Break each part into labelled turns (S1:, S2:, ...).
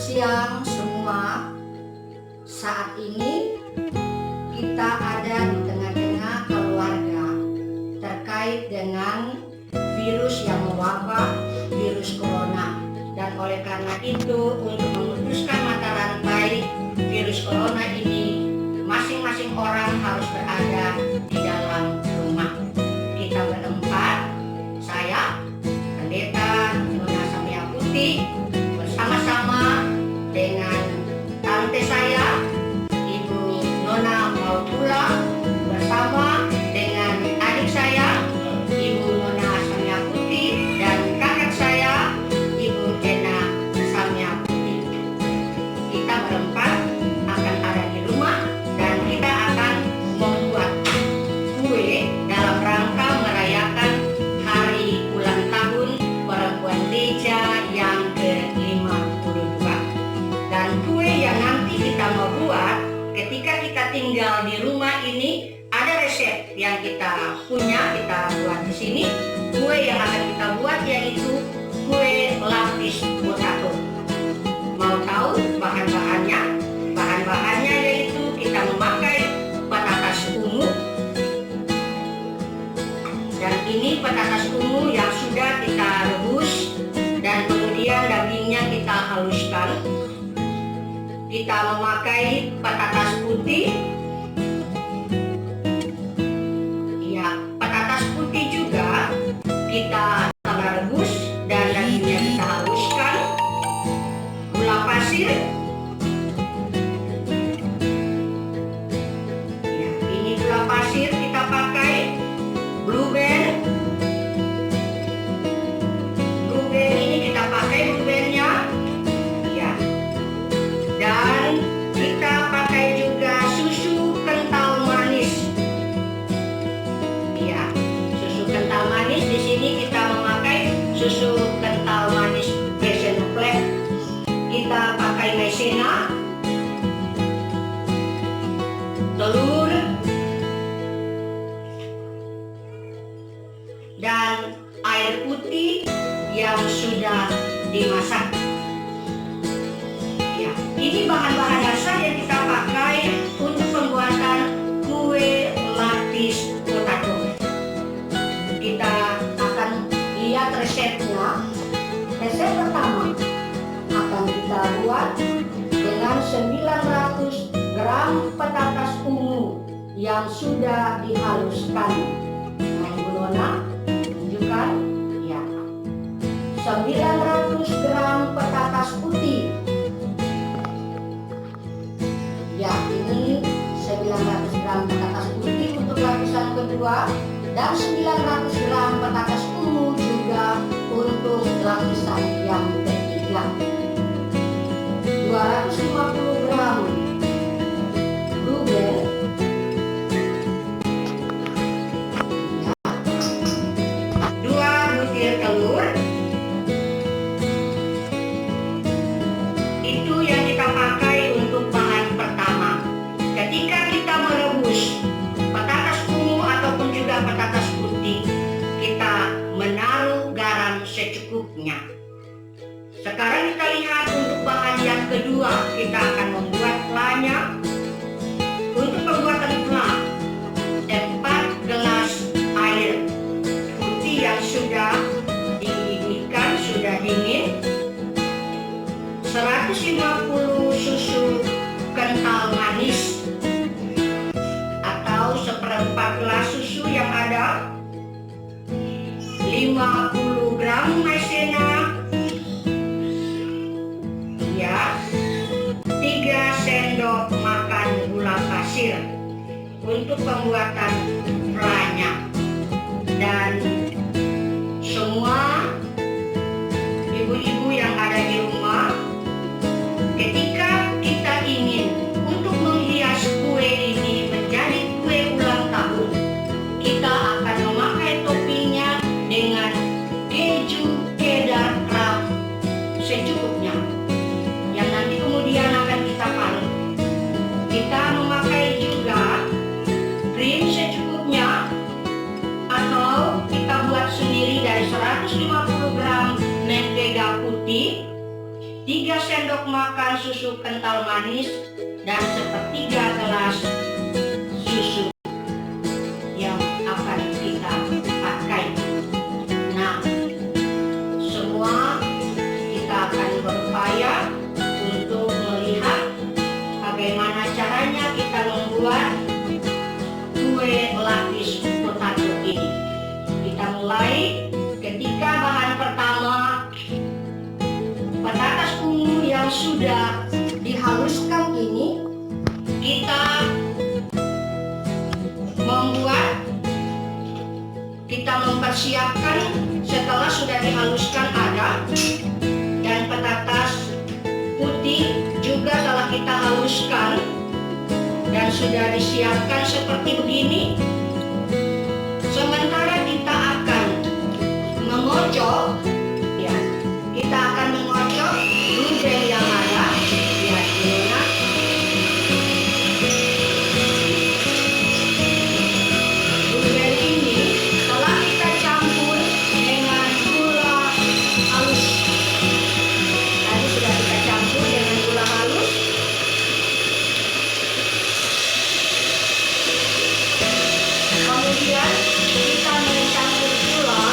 S1: siang semua. Saat ini kita ada di tengah-tengah keluarga terkait dengan virus yang mewabah, virus corona. Dan oleh karena itu, untuk memutuskan mata rantai virus corona ini, masing-masing orang harus berada di dalam rumah. Kita berempat, saya, Pendeta Nona Samia Putih, bersama-sama dengan tante saya, Ibu Nona Mautula, bersama dengan adik saya, Ibu Nona Samia Putih, dan kakak saya, Ibu Ena Samia Putih. Kita berempat akan ada di rumah dan kita akan membuat kue dalam rangka merayakan hari ulang tahun Perempuan Gereja yang ke-52. Dan kue yang nanti kita mau buat ketika kita tinggal di rumah ini, ada resep yang kita punya, kita buat di sini. Kue yang akan kita buat yaitu kue lapis potato. Mau tahu bahan-bahannya? Bahan-bahannya yaitu kita memakai patatas ungu. Dan ini patatas ungu yang sudah kita rebus dan kemudian dagingnya kita haluskan. Kita memakai patatas putih. Ya, patatas putih juga kita rebus dan dagingnya kita haluskan. Gula pasir. Ya, ini gula pasir kita pakai. Blue band. Blue band ini kita pakai blue bandnya. Ya. Dan kita pakai juga susu kental manis. Ya, susu kental manis di sini kita memakai susu kental manis Besenoflex. Kita pakai maizena, telur, dan air putih yang sudah dimasak. Ya, ini bahan-bahan dasar yang kita pakai untuk pembuatan kue lapis potato. Kita akan lihat resepnya. Resep pertama akan kita buat dengan 900 gram patatas ungu yang sudah dihaluskan. Nah, Ibu Nona tunjukkan. Ya, 900 gram patatas putih. Ya, ini 900 gram patatas putih untuk lapisan kedua dan 900 gram patatas ungu juga untuk lapisan yang ketiga. 250 gram blue band. Ya. 2 butir telur. Itu yang kita pakai untuk bahan pertama. Ketika kita merebus patatas ungu ataupun juga patatas putih, kita menaruh garam secukupnya. Sekarang kita lihat untuk bahan yang kedua, kita akan membuat flanya. Untuk pembuatan fla, 4 gelas air putih yang sudah dididihkan, sudah dingin, 150 susu kental manis atau 1/4 gelas susu yang ada, 50 gram maizena, ya, 3 sendok makan gula pasir untuk pembuatan flanya. Dan semua ibu-ibu yang ada di rumah, ketika kita ingin untuk menghias kue ini menjadi kue ulang tahun, kita akan memakai toppingnya dengan keju cheddar crumbs secukupnya, yang nanti kemudian akan kita parut. Kita memakai juga krim secukupnya, atau kita buat sendiri dari 150 gram mentega putih 3 sendok makan susu kental manis, dan sepertiga gelas susu yang akan kita pakai. Nah, semua kita akan berupaya untuk melihat bagaimana caranya kita membuat kue lapis potato ini. Kita mulai ketika bahan pertama, patatas ungu yang sudah dihaluskan ini kita mempersiapkan. Setelah sudah dihaluskan ada, dan patatas putih juga telah kita haluskan dan sudah disiapkan seperti begini. Sementara kita akan mengocok, ya, kita akan mengocok blueberry yang ada, ya, gimana? Blueberry ini telah kita campur dengan gula halus. Tadi sudah kita campur dengan gula halus. Kemudian kita mencampur gula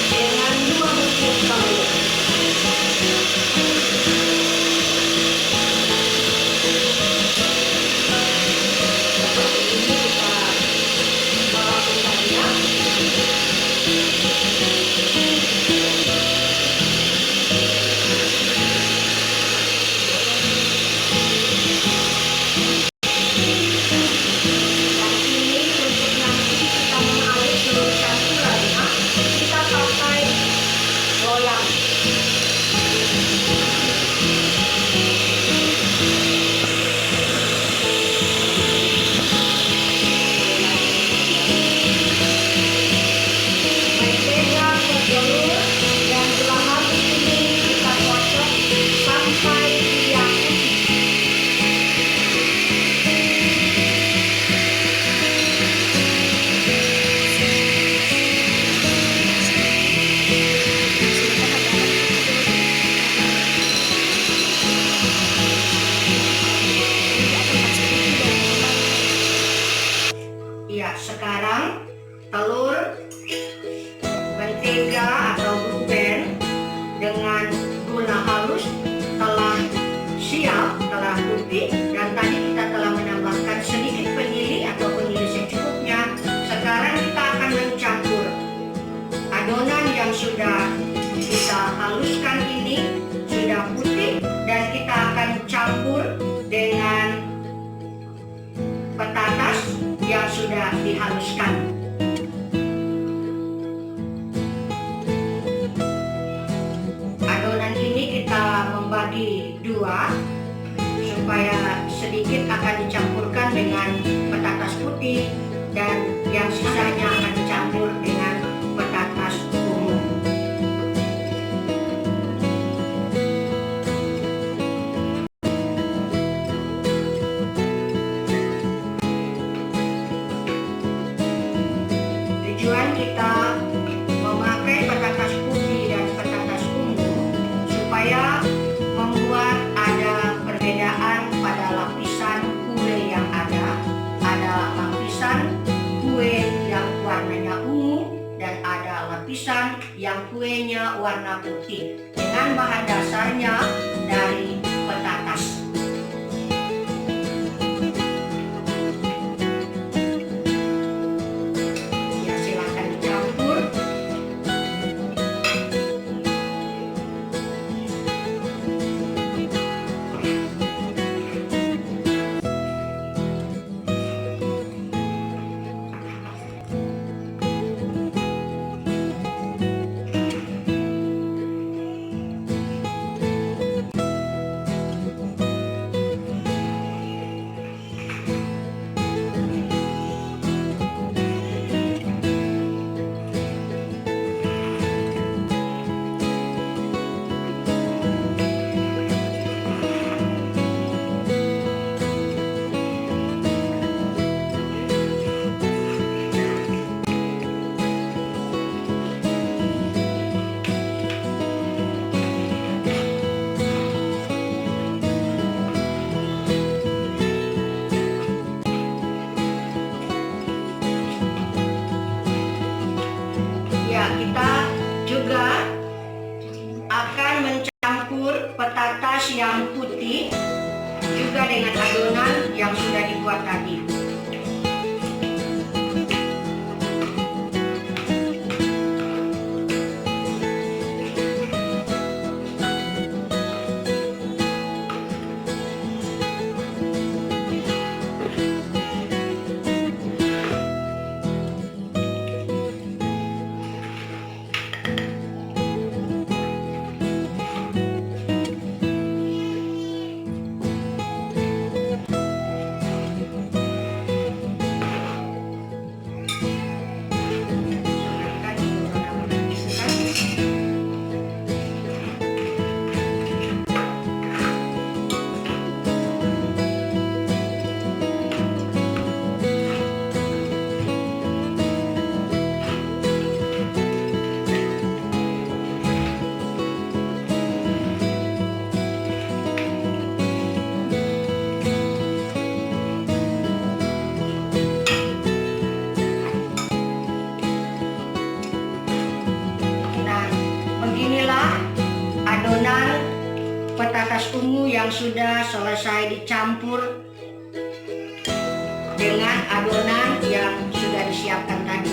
S1: dengan 2 butir telur. Seperti ini kita melakukannya. Yang ini untuk nanti kita mengalir seluruh campurannya, kita pakai loyang. Mentega, telur, dan gula halus ini kita kocok sampai dia putih. Ya, sekarang telur, mentega atau blueberry dengan gula halus telah siap, telah putih, dan tadi kita telah menambahkan sedikit penili atau penili secukupnya. Sekarang kita akan mencampur adonan yang sudah kita haluskan ini, sudah putih, dan kita akan campur dengan patatas yang sudah dihaluskan. Adonan ini kita membagi 2 supaya sedikit akan dicampurkan dengan patatas putih dan yang sisanya akan dicampur dengan patatas ungu. Tujuan kita memakai patatas putih dan patatas ungu supaya membuat ada perbedaan pada lapisan kue yang ada. Ada lapisan kue yang warnanya ungu dan ada lapisan yang kuenya warna putih dengan bahan dasarnya dari patatas. Ya, silakan dicampur. petatas yang putih juga dengan adonan yang sudah dibuat tadi. Adonan petatas ungu yang sudah selesai dicampur dengan adonan yang sudah disiapkan tadi.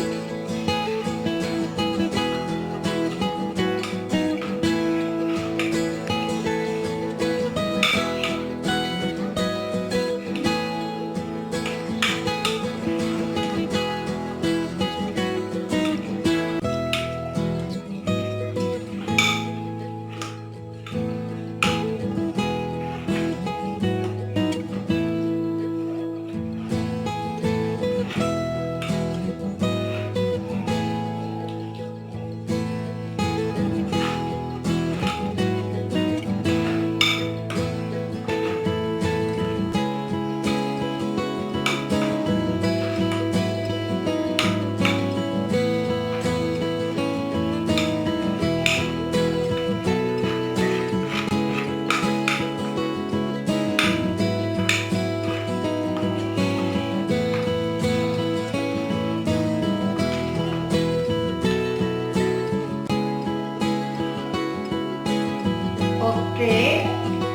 S1: Oke,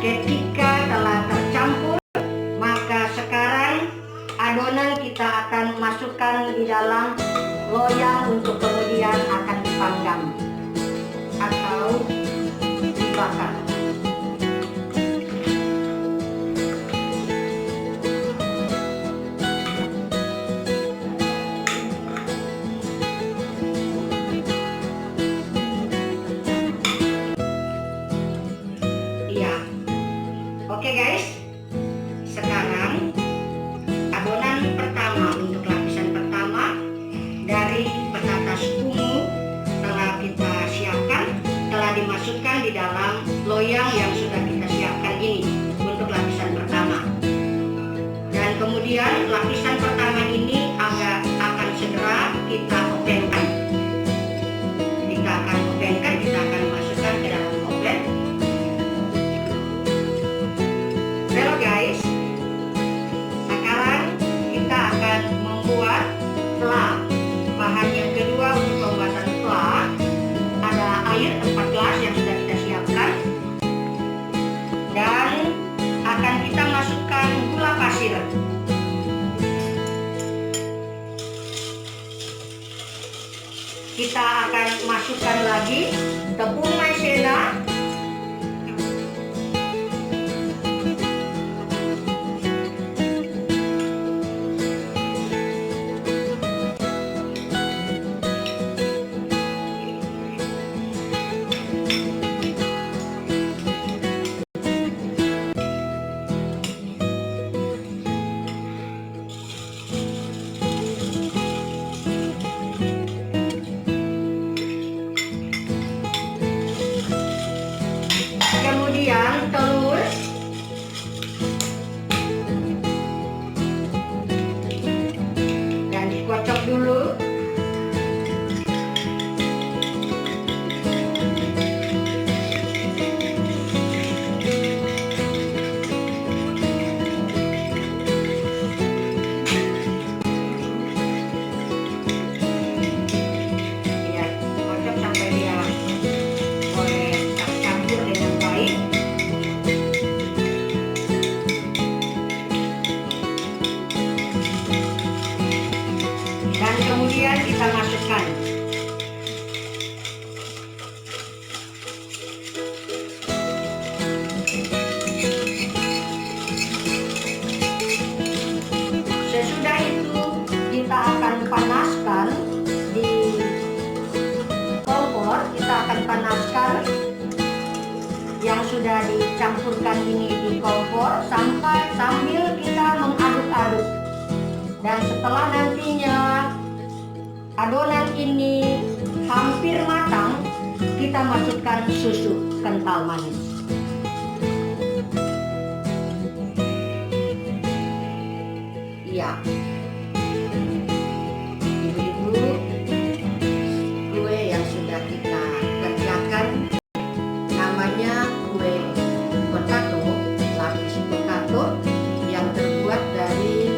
S1: ketika telah tercampur, maka sekarang adonan kita akan masukkan di dalam loyang untuk kemudian akan dipanggang atau dibakar. Oke guys, sekarang adonan pertama untuk lapisan pertama dari petatas ungu telah kita siapkan, telah dimasukkan di dalam loyang yang sudah kita siapkan ini untuk lapisan pertama. Dan kemudian lapisan pertama ini akan segera kita ovenkan. Kita akan ovenkan, kita akan masukkan ke dalam oven. Guys, sekarang kita akan membuat fla. Bahan yang kedua untuk pembuatan fla ada air 4 gelas yang sudah kita siapkan, dan akan kita masukkan gula pasir. Kita akan masukkan lagi tepung maizena, sudah dicampurkan ini di kompor sambil kita mengaduk-aduk. Dan setelah nantinya adonan ini hampir matang, kita masukkan susu kental manis. Ya, ibu-ibu, kue yang sudah kita kerjakan namanya kue potato, lapis potato, yang terbuat dari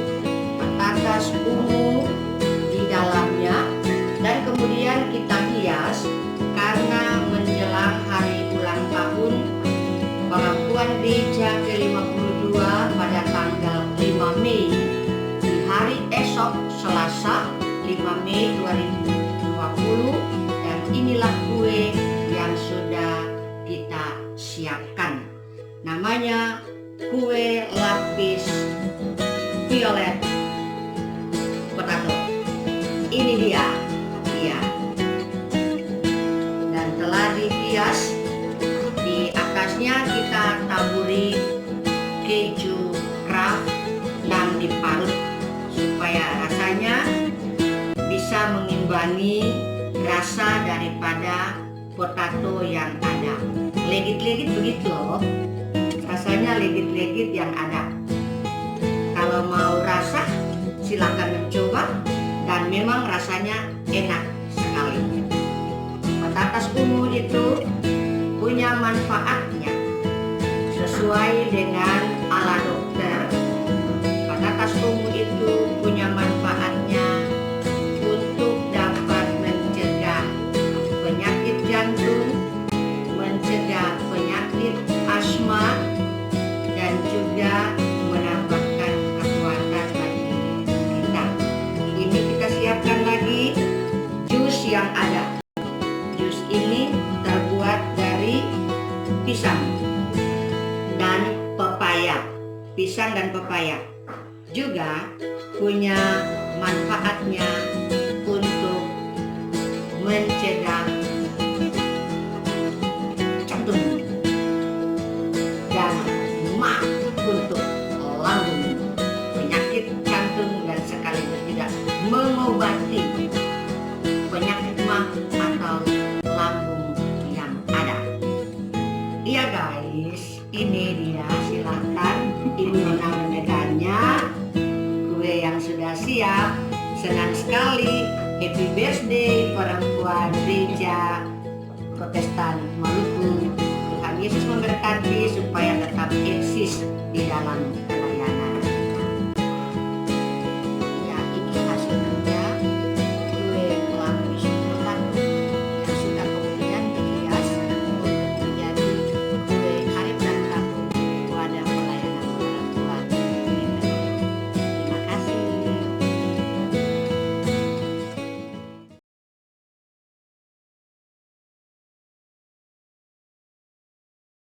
S1: patatas ungu di dalamnya, dan kemudian kita hias karena menjelang hari ulang tahun Perempuan Gereja ke-52 pada tanggal 5 Mei. Hari esok Selasa 5 Mei 2020, dan inilah kue yang sudah kita siapkan. Namanya kue lapis violet potato. Ini dia. Ya. Dan telah dihias. Di atasnya kita taburi keju craft yang diparut supaya rasanya bisa mengimbangi rasa daripada potato yang ada. Legit-legit begitu loh, rasanya legit-legit yang ada. Kalau mau rasa silakan mencoba, dan memang rasanya enak sekali. Patatas ungu itu punya manfaatnya sesuai dengan ala dokter. Patatas ungu itu punya manfaatnya untuk dapat mencegah penyakit jantung, mencegah penyakit asma, dan juga menambahkan kekuatan bagi kita. Ini kita siapkan lagi jus yang ada. Jus ini terbuat dari pisang dan pepaya. Pisang dan pepaya juga punya manfaatnya untuk mencegah jantung dan mah untuk lambung, penyakit jantung, dan sekaligus juga mengobati penyakit mah atau lambung yang ada. Iya guys, ini dia, silakan ibu memegannya. Kue yang sudah siap. Senang sekali. Happy birthday Perempuan Gereja Protestan Maluku. Tuhan Yesus memberkati supaya tetap eksis di dalam